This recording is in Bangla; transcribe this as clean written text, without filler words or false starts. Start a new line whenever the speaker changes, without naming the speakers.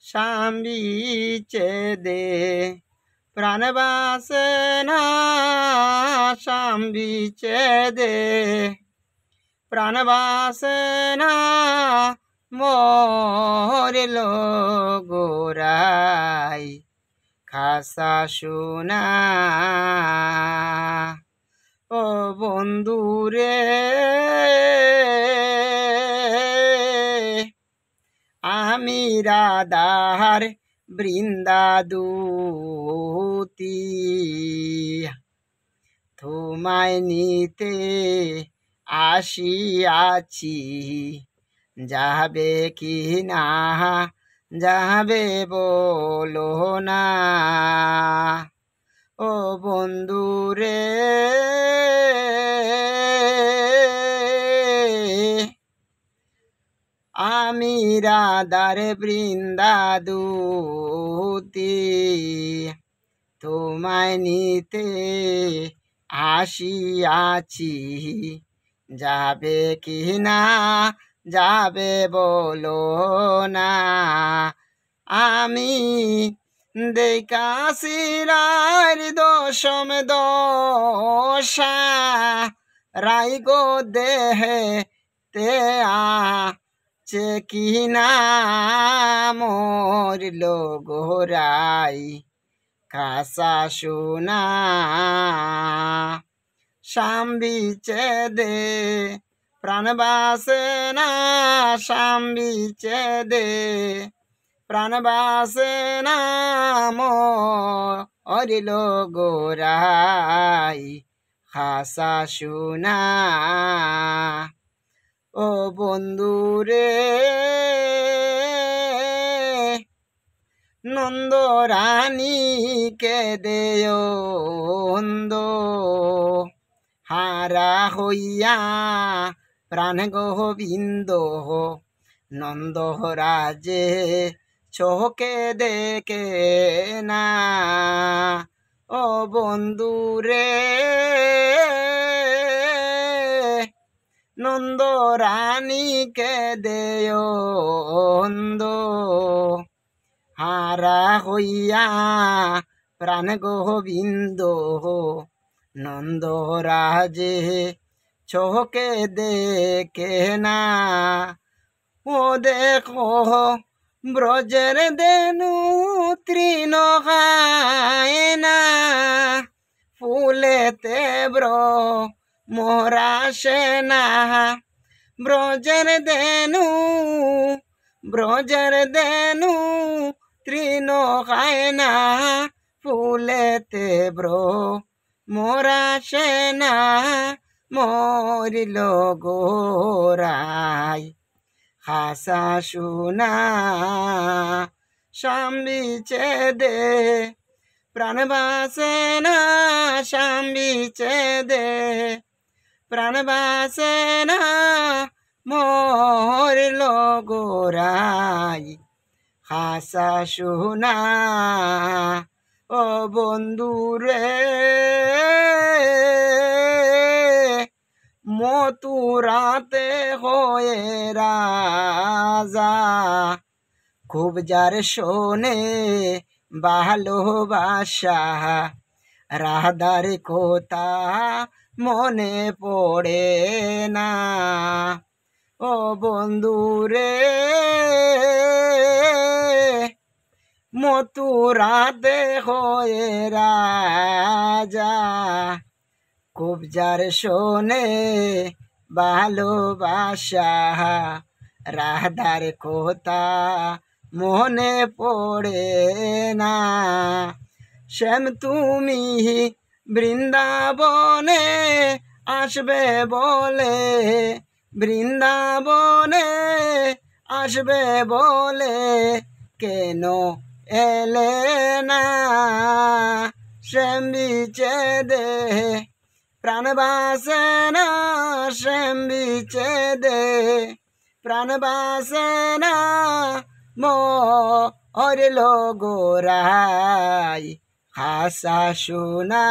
সাম্বিচে দে প্রাণ বাসে না সাম্বিচে দে প্রাণ বাসে না মরিল গোরাই খাসা সোনা ও বন্ধুরে আমি রাধার বৃন্দাদূতি তোমায় নিতে আসিয়াছি যাবে কি না যাবে বলো না ও বন্ধুরে আমি রাধার বৃন্দাদূতি তোমায় নিতে আসিয়াছি যাবে কি না যাবে বলো না আমি দেখাশিরার দশম দশা রাই গো দেহে তে আছে কি না মরিল গোরাই খাসা সোনা সাম্বিচে দে প্রাণ বাসে না সাম্বিচে দে প্রাণ বাসে না মরিল গোরাই খাসা সোনা ও বন্ধুরে নন্দ রানীকে দেয় অন্ধ হারা হইয়া প্রাণ গোবিন্দ নন্দ রাজে চোখে দেখে না ও বন্ধুরে নন্দ রানীকে দেয় অন্ধ হারা হইয়া প্রাণ গোবিন্দ নন্দ রাজে চোখে দেখে না ও দেখো ব্রজের দেনু তৃণ খায় না ফুলেতে মোরাসে না ব্রজের দেনু তৃণ খায় না ফুলেতে মোরাসে না মরিল গোরাই খাসা সোনা সাম্বিচে দে প্রাণ বাসে না সাম্বিচে দে প্রাণ বাসে না মরিল গোরাই খাসা সোনা ও বন্ধুরে মথুরাতে হয়ে রাজা খুব যার শোনে ভালোবাসা রাধার কথা মনে পড়ে না ও বন্ধুরে মথুরাতে হয়ে রাজা খুব যার শোনে ভালোবাসা রাধার কথা মনে পড়ে না শ্যাম তুমি বৃন্দাবনে আসবে বলে বৃন্দাবনে আসবে বলে কেন এলে না শ্যাম বিচে দে প্রাণ বাসে না শ্যাম বিচে দে প্রাণ বাসে না মরিল গোরাই খাসা সোনা।